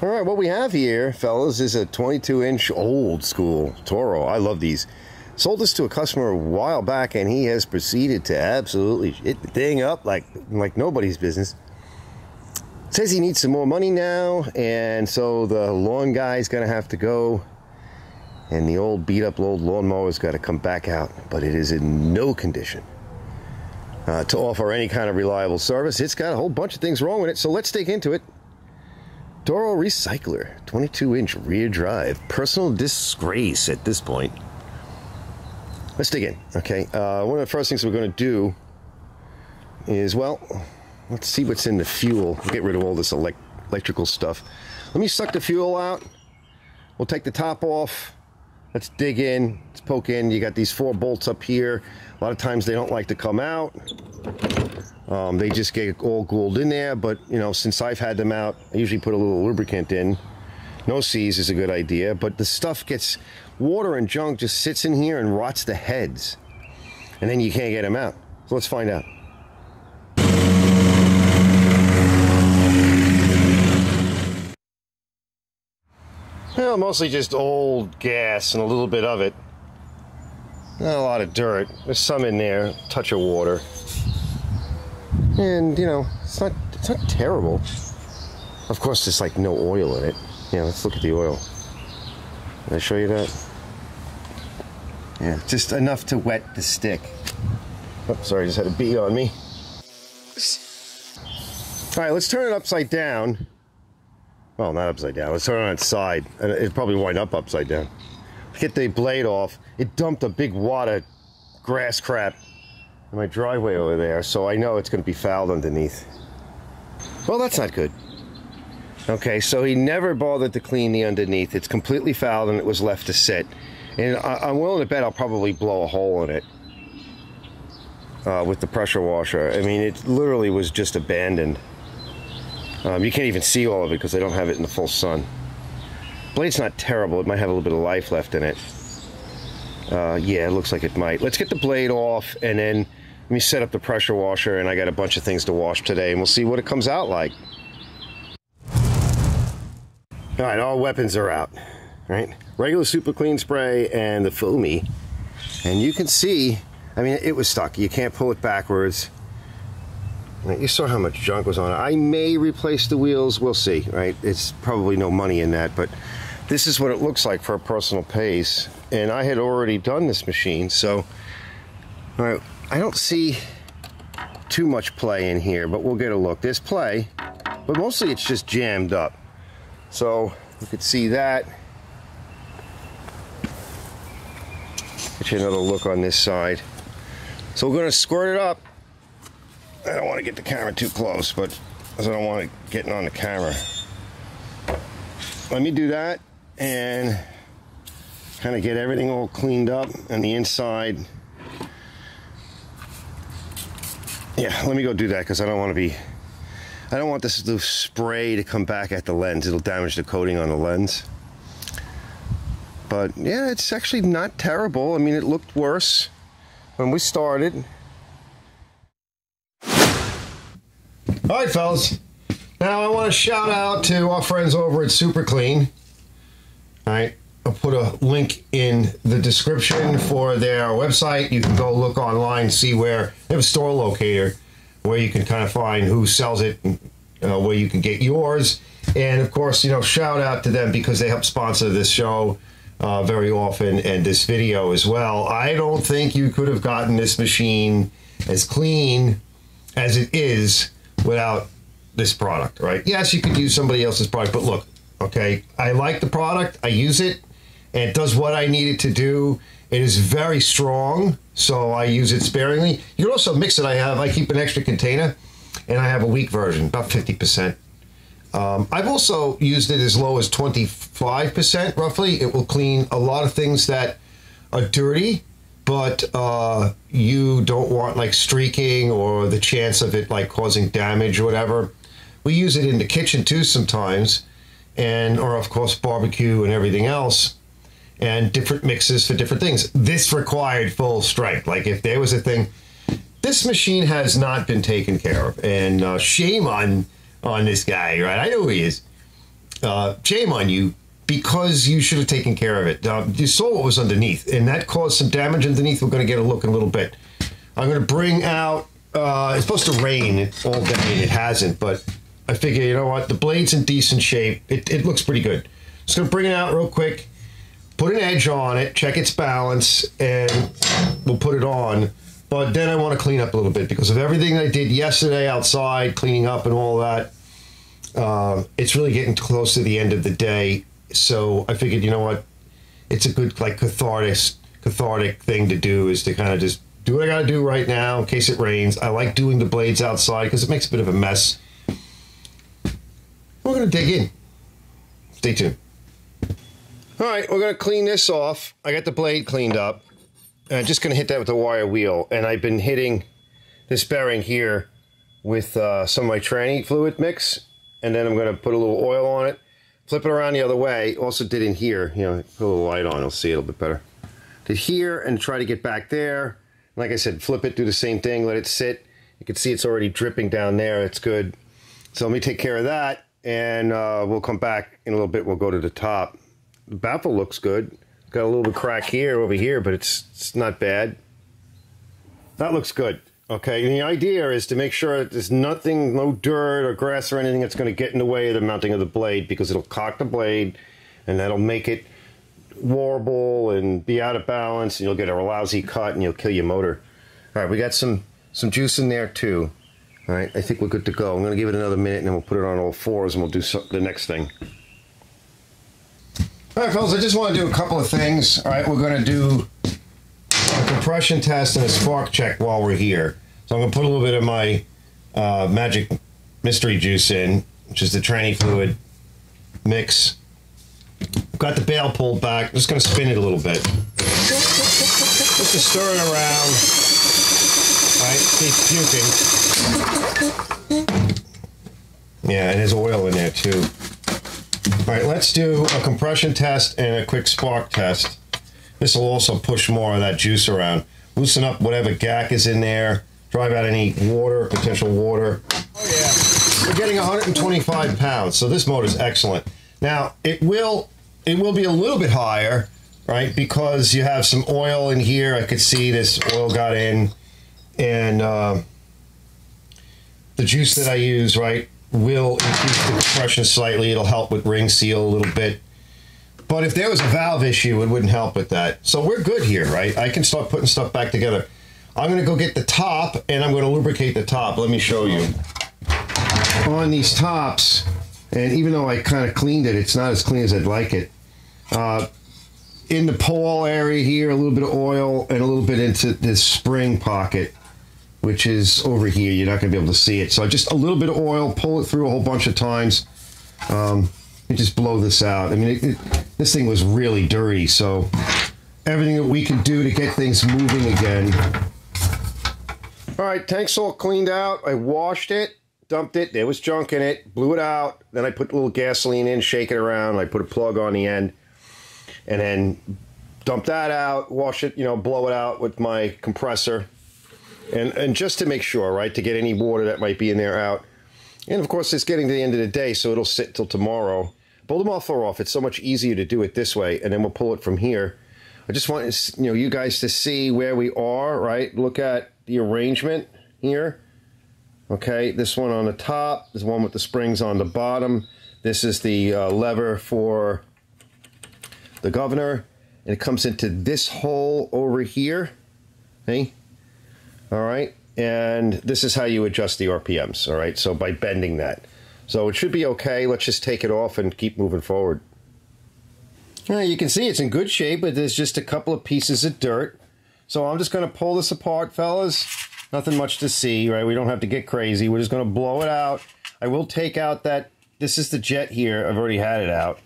All right, what we have here, fellas, is a 22-inch old school Toro. I love these. Sold this to a customer a while back, and he has proceeded to absolutely hit the thing up like nobody's business. Says he needs some more money now, and so the lawn guy's gonna have to go, and the old beat-up old lawnmower's got to come back out, but it is in no condition to offer any kind of reliable service. It's got a whole bunch of things wrong with it, so let's dig into it. Toro Recycler, 22-inch rear drive. Personal disgrace at this point. Let's dig in, okay? One of the first things we're going to do is, well, let's see what's in the fuel. Get rid of all this electrical stuff. Let me suck the fuel out. We'll take the top off. Let's dig in. Let's poke in. You got these 4 bolts up here. A lot of times they don't like to come out. They just get all glued in there, but you know, since I've had them out, I usually put a little lubricant in. No seize is a good idea, but the stuff gets, water and junk just sits in here and rots the heads, and then you can't get them out. So let's find out. Well, mostly just old gas and a little bit of it. Not a lot of dirt. There's some in there, a touch of water. And, you know, it's not terrible. Of course, there's like no oil in it. Yeah, let's look at the oil. Did I show you that? Yeah, just enough to wet the stick. Oh, sorry, I just had a bee on me. All right, let's turn it upside down. Well, not upside down. Let's turn it on its side. It'd probably wind up upside down. Get the blade off. It dumped a big wad of grass crap in my driveway over there, so I know it's going to be fouled underneath. Well, that's not good. Okay, so he never bothered to clean the underneath. It's completely fouled and it was left to sit. And I'm willing to bet I'll probably blow a hole in it with the pressure washer. I mean, it literally was just abandoned. You can't even see all of it because I don't have it in the full sun. Blade's not terrible. It might have a little bit of life left in it. Yeah, it looks like it might. Let's get the blade off, and then let me set up the pressure washer, and I got a bunch of things to wash today, and we'll see what it comes out like. All right, all weapons are out. Right? Regular super clean spray and the foamy. And you can see, I mean, it was stuck. You can't pull it backwards. You saw how much junk was on it. I may replace the wheels. We'll see, right? It's probably no money in that, but this is what it looks like for a personal pace. And I had already done this machine, so all right, I don't see too much play in here, but we'll get a look. There's play, but mostly it's just jammed up. So you could see that. Get you another look on this side. So we're going to squirt it up. I don't want to get the camera too close, but because I don't want it getting on the camera. Let me do that and kind of get everything all cleaned up on the inside. Yeah, let me go do that because I don't want this spray to come back at the lens. It'll damage the coating on the lens. But yeah, it's actually not terrible. I mean, it looked worse when we started. All right, fellas. Now I want to shout out to our friends over at Super Clean. All right, I'll put a link in the description for their website. You can go look online, see where they have a store locator where you can kind of find who sells it, where you can get yours. And of course, you know, shout out to them because they help sponsor this show very often and this video as well. I don't think you could have gotten this machine as clean as it is without this product, right? Yes, you could use somebody else's product, but look, okay, I like the product, I use it, and it does what I need it to do. It is very strong, so I use it sparingly. You can also mix it. I keep an extra container, and I have a weak version, about 50%. I've also used it as low as 25%, roughly. It will clean a lot of things that are dirty, but you don't want like streaking or the chance of it like causing damage or whatever. We use it in the kitchen too sometimes, or of course barbecue and everything else, and different mixes for different things. This required full strength. Like if there was a thing, this machine has not been taken care of, and shame on this guy, right? I know who he is. shame on you, because you should have taken care of it. You saw what was underneath, and that caused some damage underneath. We're going to get a look in a little bit. I'm going to bring out, it's supposed to rain all day, and it hasn't, but I figure, you know what, the blade's in decent shape. It looks pretty good. Just going to bring it out real quick, put an edge on it, check its balance, and we'll put it on. But then I want to clean up a little bit because of everything I did yesterday outside, cleaning up and all that. It's really getting close to the end of the day. So I figured, you know what, it's a good, like, cathartic thing to do, is to kind of just do what I got to do right now in case it rains. I like doing the blades outside because it makes a bit of a mess. We're going to dig in. Stay tuned. All right, we're going to clean this off. I got the blade cleaned up. And I'm just going to hit that with the wire wheel. And I've been hitting this bearing here with some of my tranny fluid mix. And then I'm going to put a little oil on it. Flip it around the other way. Also did in here. You know, put a little light on. You'll see it a little bit better. Did here and try to get back there. Like I said, flip it, do the same thing. Let it sit. You can see it's already dripping down there. It's good. So let me take care of that. And we'll come back in a little bit. We'll go to the top. The baffle looks good. Got a little bit of crack here, over here, but it's not bad. That looks good. Okay, and the idea is to make sure that there's nothing, no dirt or grass or anything that's going to get in the way of the mounting of the blade, because it'll cock the blade, and that'll make it warble and be out of balance, and you'll get a lousy cut, and you'll kill your motor. All right, we got some juice in there too. All right, I think we're good to go. I'm going to give it another minute, and then we'll put it on all fours, and we'll do the next thing. All right, fellas, I just want to do a couple of things. All right, we're going to do a compression test and a spark check while we're here. So I'm going to put a little bit of my magic mystery juice in, which is the tranny fluid mix. I've got the bail pulled back. I'm just going to spin it a little bit. Just to stir it around. All right, see, puking. Yeah, and there's oil in there too. All right, let's do a compression test and a quick spark test. This will also push more of that juice around. Loosen up whatever gack is in there. Drive out any water, potential water. Oh yeah, we're getting 125 pounds, so this motor is excellent. Now, it will be a little bit higher, right, because you have some oil in here. I could see this oil got in, and the juice that I use, right, will increase the compression slightly. It'll help with ring seal a little bit. But if there was a valve issue, it wouldn't help with that. So we're good here, right? I can start putting stuff back together. I'm going to go get the top, and I'm going to lubricate the top. Let me show you. On these tops, and even though I kind of cleaned it, it's not as clean as I'd like it. In the pole area here, a little bit of oil, and a little bit into this spring pocket, which is over here. You're not going to be able to see it. So just a little bit of oil, pull it through a whole bunch of times. And just blow this out. I mean, this thing was really dirty, so everything that we can do to get things moving again. All right, tank's all cleaned out. I washed it, dumped it. There was junk in it, blew it out. Then I put a little gasoline in, shake it around. I put a plug on the end, and then dump that out, wash it, you know, blow it out with my compressor. And just to make sure, right, to get any water that might be in there out. And of course, it's getting to the end of the day, so it'll sit till tomorrow. Pull the muffler off. It's so much easier to do it this way, and then we'll pull it from here. I just want you guys to see where we are, right? Look at the arrangement here. Okay, this one on the top, this one with the springs on the bottom. This is the lever for the governor, and it comes into this hole over here. Okay, all right. And this is how you adjust the RPMs, all right? So by bending that. So it should be okay. Let's just take it off and keep moving forward. All right, you can see it's in good shape, but there's just a couple of pieces of dirt. So I'm just going to pull this apart, fellas. Nothing much to see, right? We don't have to get crazy. We're just going to blow it out. I will take out that, this is the jet here. I've already had it out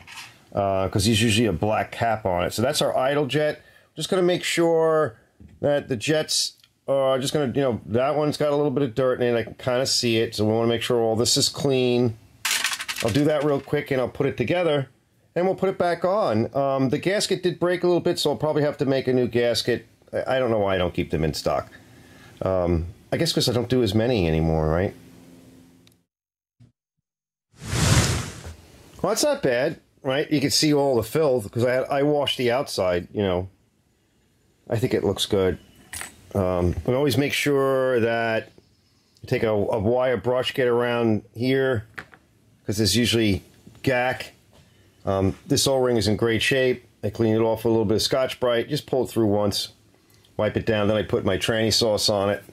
because there's usually a black cap on it. So that's our idle jet. I'm just going to make sure that the jets... just going to, you know, that one's got a little bit of dirt in it. I can kind of see it. So we want to make sure all this is clean. I'll do that real quick and I'll put it together and we'll put it back on. The gasket did break a little bit, so I'll probably have to make a new gasket. I don't know why I don't keep them in stock. I guess because I don't do as many anymore, right? Well, that's not bad, right? You can see all the filth because I washed the outside. You know, I think it looks good. And always make sure that you take a wire brush, get around here because there's usually gack. This O-ring is in great shape. I clean it off with a little bit of Scotch-Brite. Just pull it through once, wipe it down. Then I put my tranny sauce on it.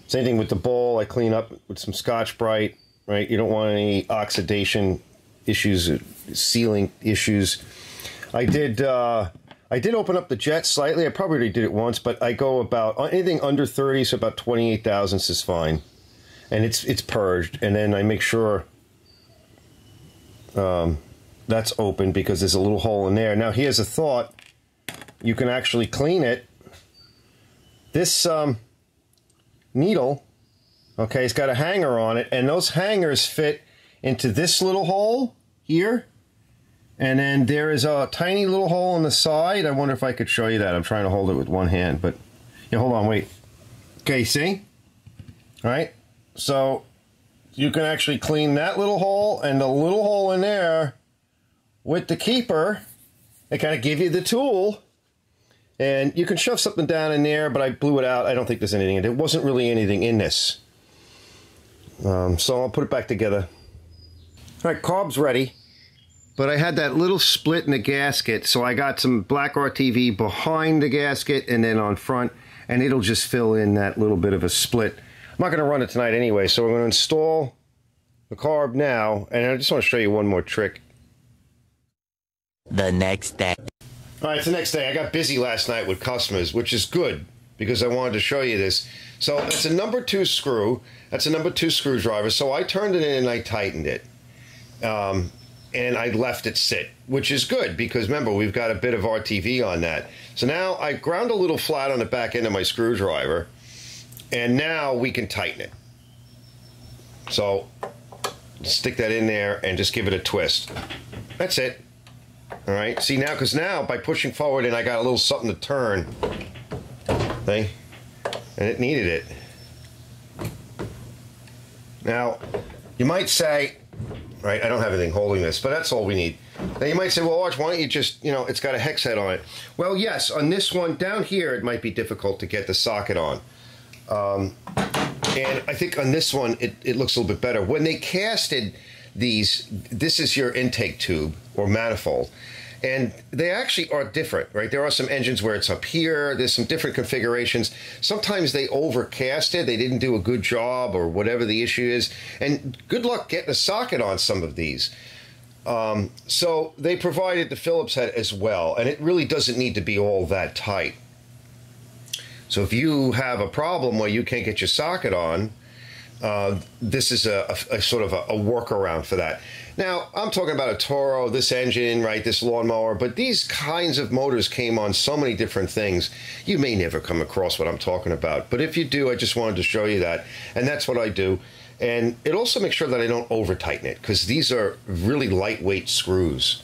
Same thing with the bowl. I clean up with some Scotch-Brite. Right? You don't want any oxidation issues, sealing issues. I did open up the jet slightly. I probably already did it once, but I go about anything under 30, so about 28 thousandths is fine, and it's purged. And then I make sure that's open because there's a little hole in there. Now here's a thought: you can actually clean it. This needle, okay, it's got a hanger on it, and those hangers fit into this little hole here. And then there is a tiny little hole on the side. I wonder if I could show you that. I'm trying to hold it with one hand, but yeah, hold on, wait. Okay, see? All right, so you can actually clean that little hole and the little hole in there with the keeper. They kind of give you the tool, and you can shove something down in there, but I blew it out. I don't think there's anything in it. There wasn't really anything in this. So I'll put it back together. All right, carb's ready. But I had that little split in the gasket, so I got some black RTV behind the gasket and then on front, and it'll just fill in that little bit of a split. I'm not going to run it tonight anyway, so we're going to install the carb now, and I just want to show you one more trick. The next day. All right, it's the next day. I got busy last night with customers, which is good because I wanted to show you this. So it's a number 2 screw. That's a number 2 screwdriver. So I turned it in and I tightened it. And I left it sit, which is good because remember, we've got a bit of RTV on that. So now I ground a little flat on the back end of my screwdriver, and now we can tighten it. So stick that in there and just give it a twist. That's it. All right, see now, because now by pushing forward and I got a little something to turn, see? And it needed it. Now, you might say, right, I don't have anything holding this, but that's all we need. Now you might say, well, Arch, why don't you just, you know, it's got a hex head on it. Well, yes, on this one down here, it might be difficult to get the socket on. And I think on this one, it looks a little bit better. When they casted these, this is your intake tube or manifold. And they actually are different, right? There are some engines where it's up here. There's some different configurations. Sometimes they overcast it. They didn't do a good job or whatever the issue is. And good luck getting a socket on some of these. So they provided the Phillips head as well. And it really doesn't need to be all that tight. So if you have a problem where you can't get your socket on, this is a sort of a workaround for that. Now, I'm talking about a Toro, this engine, right, this lawnmower, but these kinds of motors came on so many different things. You may never come across what I'm talking about, but if you do, I just wanted to show you that, and that's what I do. And it also makes sure that I don't over-tighten it, because these are really lightweight screws.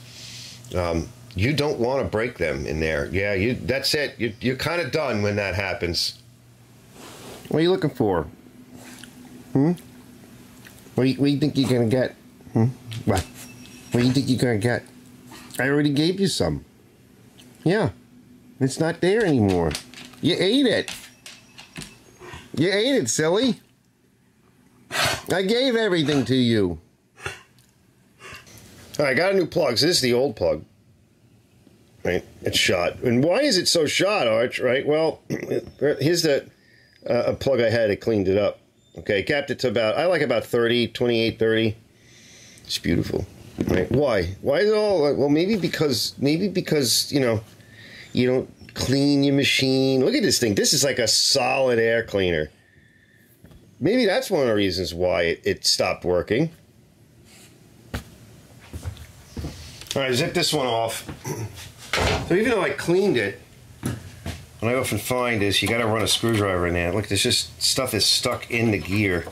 You don't want to break them in there. Yeah, that's it. You're kind of done when that happens. What are you looking for? What do you think you're going to get? What do you think you're going to get? I already gave you some. Yeah. It's not there anymore. You ate it. You ate it, silly. I gave everything to you. All right, I got a new plug. So this is the old plug. Right? It's shot. And why is it so shot, Arch? Right? Well, here's the a plug I had. It cleaned it up. Okay, capped it to about, I like about 30, 28, 30. It's beautiful. Right? Why? Why is it all, well, maybe because, you know, you don't clean your machine. Look at this thing. This is like a solid air cleaner. Maybe that's one of the reasons why it stopped working. All right, zip this one off. So even though I cleaned it, what I often find is you got to run a screwdriver in there. Look, there's just stuff is stuck in the gear.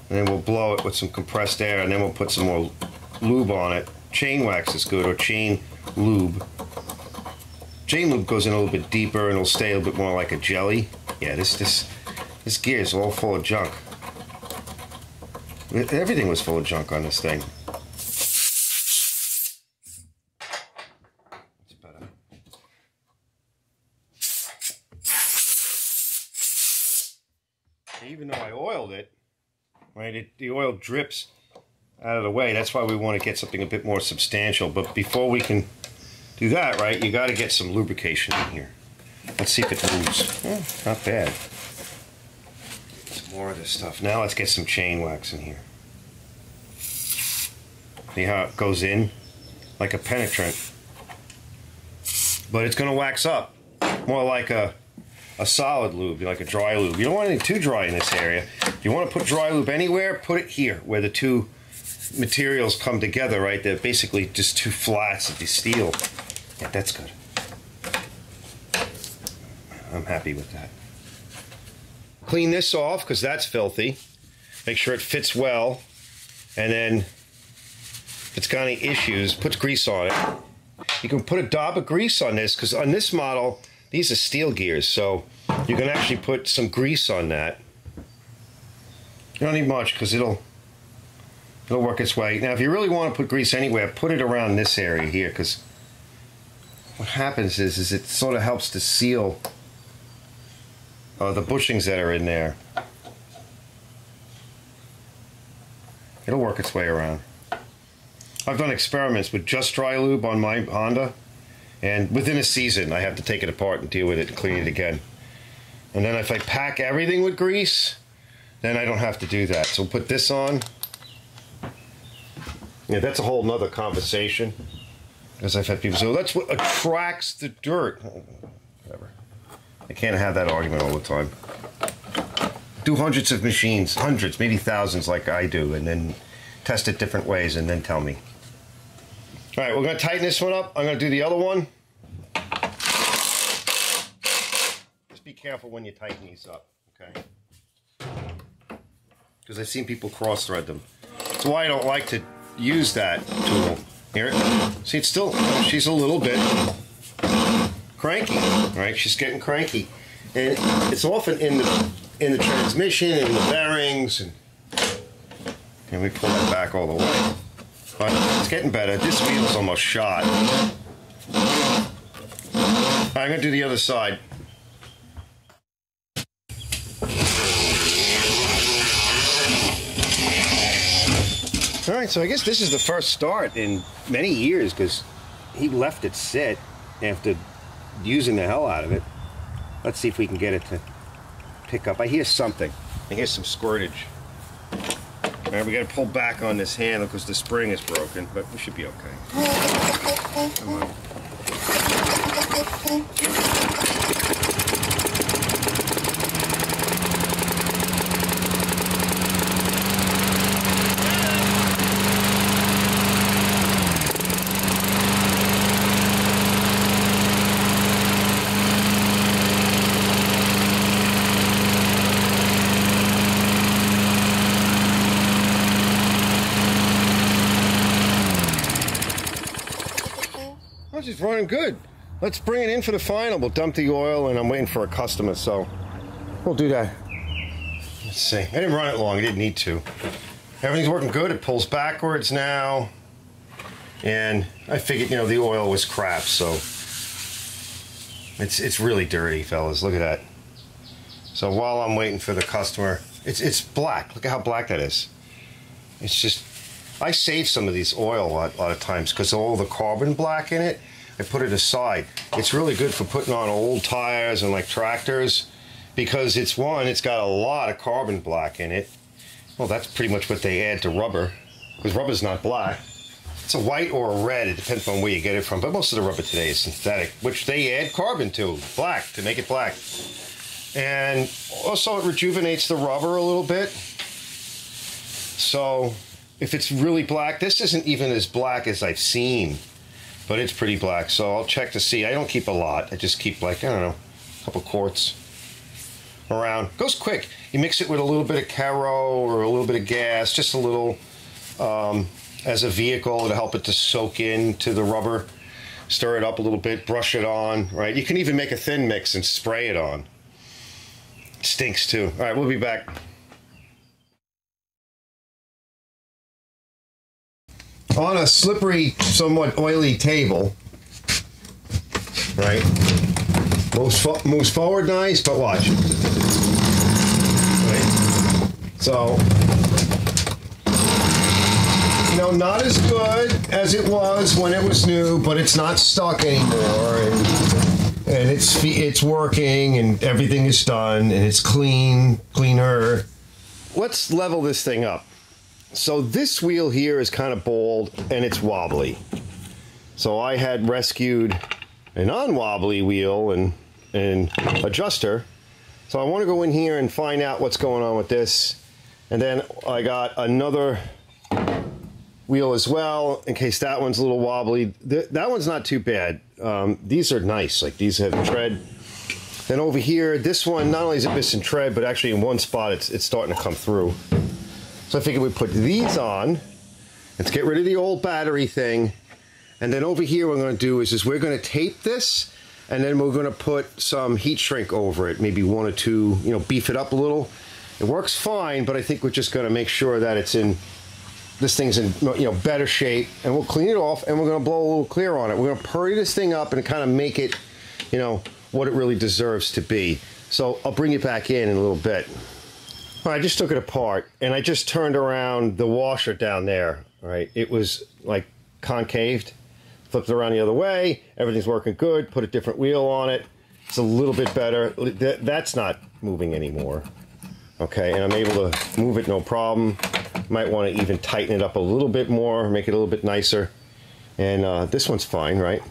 And then we'll blow it with some compressed air, and then we'll put some more lube on it. Chain wax is good, or chain lube. Chain lube goes in a little bit deeper, and it'll stay a little bit more like a jelly. Yeah, this gear is all full of junk. Everything was full of junk on this thing. even though I oiled it, right, the oil drips out of the way. That's why we want to get something a bit more substantial. But before we can do that, right, you got to get some lubrication in here. Let's see if it moves. Not bad. Some more of this stuff. Now let's get some chain wax in here. See how it goes in? Like a penetrant. But it's going to wax up. More like a solid lube, like a dry lube. You don't want anything too dry in this area. If you want to put dry lube anywhere, put it here, where the two materials come together, right? They're basically just two flats of the steel. Yeah, that's good. I'm happy with that. Clean this off, because that's filthy. Make sure it fits well. And then, if it's got any issues, put grease on it. You can put a dab of grease on this, because on this model, these are steel gears, so you can actually put some grease on that. You don't need much, because it'll work its way. Now, if you really want to put grease anywhere, put it around this area here, because what happens is it sort of helps to seal the bushings that are in there. It'll work its way around. I've done experiments with just dry lube on my Honda, and within a season I have to take it apart and deal with it and clean it again. And then if I pack everything with grease, then I don't have to do that. So we'll put this on. Yeah, that's a whole nother conversation. Because I've had people say, well, that's what attracts the dirt. Whatever. I can't have that argument all the time. Do hundreds of machines, hundreds, maybe thousands like I do, and then test it different ways and then tell me. All right, we're going to tighten this one up. I'm going to do the other one. Just be careful when you tighten these up, okay? Because I've seen people cross-thread them. That's why I don't like to use that tool. Here, see, it's still, she's a little bit cranky, right? She's getting cranky. And it's often in the transmission and the bearings. And we pull that back all the way. But it's getting better. This wheel's almost shot. I'm going to do the other side. All right, so I guess this is the first start in many years, because he left it sit after using the hell out of it. Let's see if we can get it to pick up. I hear something. I hear some squirtage. All right, we got to pull back on this handle because the spring is broken, but we should be okay. Come on. It's running good. Let's bring it in for the final. We'll dump the oil, and I'm waiting for a customer, so we'll do that. Let's see. I didn't run it long. I didn't need to. Everything's working good. It pulls backwards now, and I figured, you know, the oil was crap, so it's really dirty, fellas. Look at that. So while I'm waiting for the customer, it's black. Look at how black that is. It's just, I save some of these oil a lot of times because of all the carbon black in it. I put it aside. It's really good for putting on old tires and like tractors, because it's got a lot of carbon black in it. Well, that's pretty much what they add to rubber, because rubber's not black. It's a white or a red. It depends on where you get it from, but most of the rubber today is synthetic, which they add carbon to, black, to make it black. And also it rejuvenates the rubber a little bit. So if it's really black, this isn't even as black as I've seen, but it's pretty black. So I'll check to see. I don't keep a lot. I just keep, like, I don't know, a couple quarts around. Goes quick. You mix it with a little bit of Caro or a little bit of gas, just a little, as a vehicle to help it to soak into the rubber. Stir it up a little bit, brush it on, right? You can even make a thin mix and spray it on. It stinks too. All right, we'll be back. On a slippery, somewhat oily table, right? Moves forward nice, but watch. Right? So, you know, not as good as it was when it was new, but it's not stuck anymore, and it's working, and everything is done, and it's cleaner. Let's level this thing up. So this wheel here is kind of bald and it's wobbly. So I had rescued a non-wobbly wheel and adjuster. So I want to go in here and find out what's going on with this. And then I got another wheel as well, in case that one's a little wobbly. That one's not too bad. These are nice, like these have tread. Then over here, this one, not only is it missing tread, but actually in one spot it's starting to come through. So I figured we'd put these on. Let's get rid of the old battery thing. And then over here what we're going to do is we're going to tape this, and then we're going to put some heat shrink over it, maybe 1 or 2, you know, beef it up a little. It works fine, but I think we're just going to make sure that this thing's in, you know, better shape, and we'll clean it off, and we're going to blow a little clear on it. We're going to purdy this thing up and kind of make it, you know, what it really deserves to be. So I'll bring it back in a little bit. All right, I just took it apart, and I just turned around the washer down there. All right, it was like concaved. Flipped it around the other way. Everything's working good. Put a different wheel on it. It's a little bit better. That's not moving anymore. Okay, and I'm able to move it no problem. Might want to even tighten it up a little bit more, make it a little bit nicer. And this one's fine, right?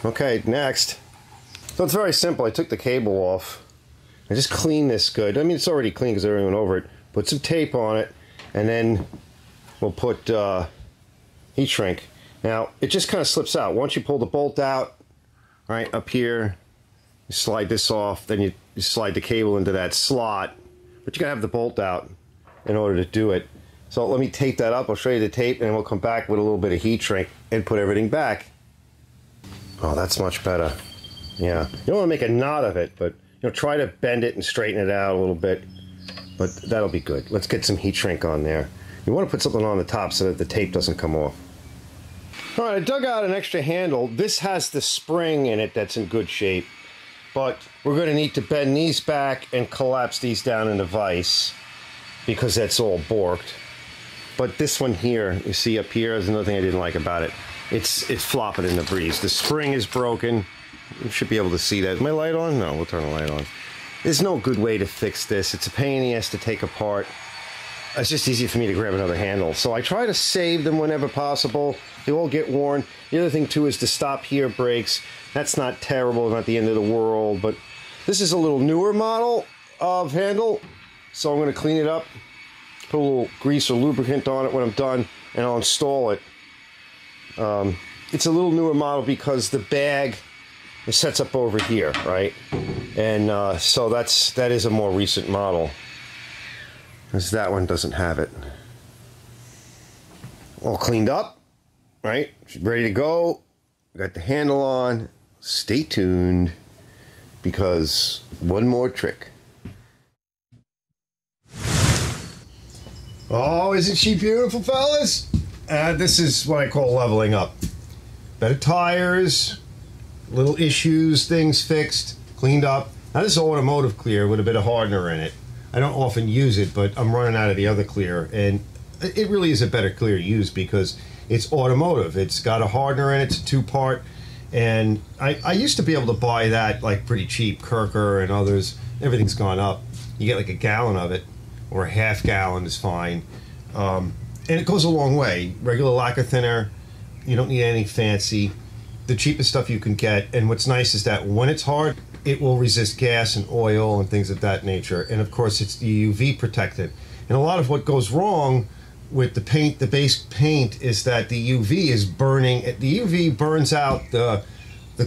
Okay, next. So it's very simple. I took the cable off. I just cleaned this good. I mean, it's already clean because everything went over it. Put some tape on it, and then we'll put heat shrink. Now, it just kind of slips out. Once you pull the bolt out, right up here, you slide this off, then you slide the cable into that slot. But you gotta have the bolt out in order to do it. So let me tape that up. I'll show you the tape, and we'll come back with a little bit of heat shrink and put everything back. Oh, that's much better. Yeah, you don't want to make a knot of it, but you know, try to bend it and straighten it out a little bit. But that'll be good. Let's get some heat shrink on there. You want to put something on the top so that the tape doesn't come off. All right, I dug out an extra handle. This has the spring in it that's in good shape, but we're going to need to bend these back and collapse these down in the vise because that's all borked. But this one here, you see up here, is another thing I didn't like about it. It's flopping in the breeze. The spring is broken. You should be able to see that. Is my light on? No, we'll turn the light on. There's no good way to fix this. It's a pain in the ass to take apart. It's just easy for me to grab another handle. So I try to save them whenever possible. They all get worn. The other thing too is the stop here brakes. That's not terrible, not the end of the world, but this is a little newer model of handle. So I'm going to clean it up, put a little grease or lubricant on it when I'm done, and I'll install it. It's a little newer model because the bag, it sets up over here, right? And so that is a more recent model, because that one doesn't have it. All cleaned up, right? Ready to go. Got the handle on. Stay tuned, because one more trick. Oh, isn't she beautiful, fellas? This is what I call leveling up. Better tires, little issues, things fixed, cleaned up. Now this is automotive clear with a bit of hardener in it. I don't often use it, but I'm running out of the other clear, and it really is a better clear to use because it's automotive. It's got a hardener in it. It's a 2-part, and I used to be able to buy that like pretty cheap, Kirker and others. Everything's gone up. You get like a gallon of it, or a half gallon is fine, and it goes a long way. Regular lacquer thinner. You don't need anything fancy. The cheapest stuff you can get, and what's nice is that when it's hard, it will resist gas and oil and things of that nature. And of course, it's the UV protected. And a lot of what goes wrong with the paint, the base paint, is that the UV is burning. The UV burns out the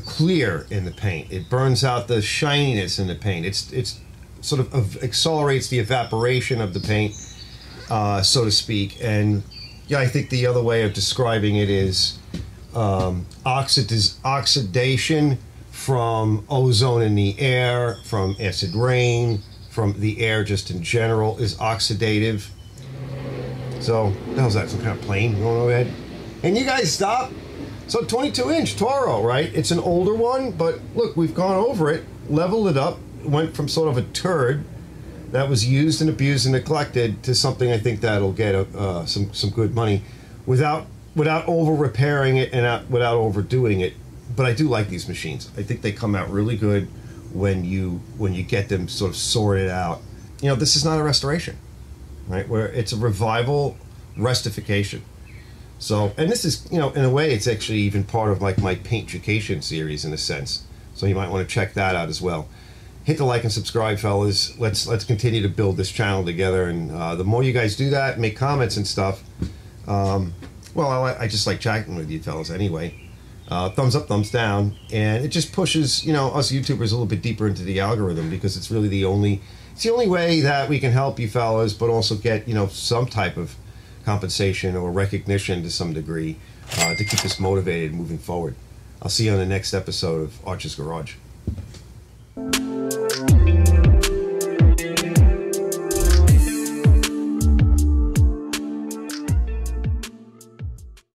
clear in the paint. It burns out the shininess in the paint. It's sort of accelerates the evaporation of the paint, so to speak. And yeah, I think the other way of describing it is oxidation from ozone in the air, from acid rain, from the air just in general is oxidative. So, what the hell's that? Some kind of plane going overhead? And you guys stop. So 22-inch Toro, right? It's an older one, but look, we've gone over it, leveled it up, went from sort of a turd that was used and abused and neglected to something I think that'll get some good money without over repairing it and without overdoing it. But I do like these machines. I think they come out really good when you get them sort of sorted out. You know, this is not a restoration, right? Where it's a revival restification. So, and this is, you know, in a way, it's actually even part of like my paintucation series in a sense. So you might want to check that out as well. Hit the like and subscribe, fellas. Let's continue to build this channel together. And the more you guys do that, make comments and stuff. Well, I just like chatting with you fellas anyway. Thumbs up, thumbs down, and it just pushes, you know, us YouTubers a little bit deeper into the algorithm, because it's really the only way that we can help you fellas, but also get, you know, some type of compensation or recognition to some degree to keep us motivated moving forward. I'll see you on the next episode of Arch's Garage.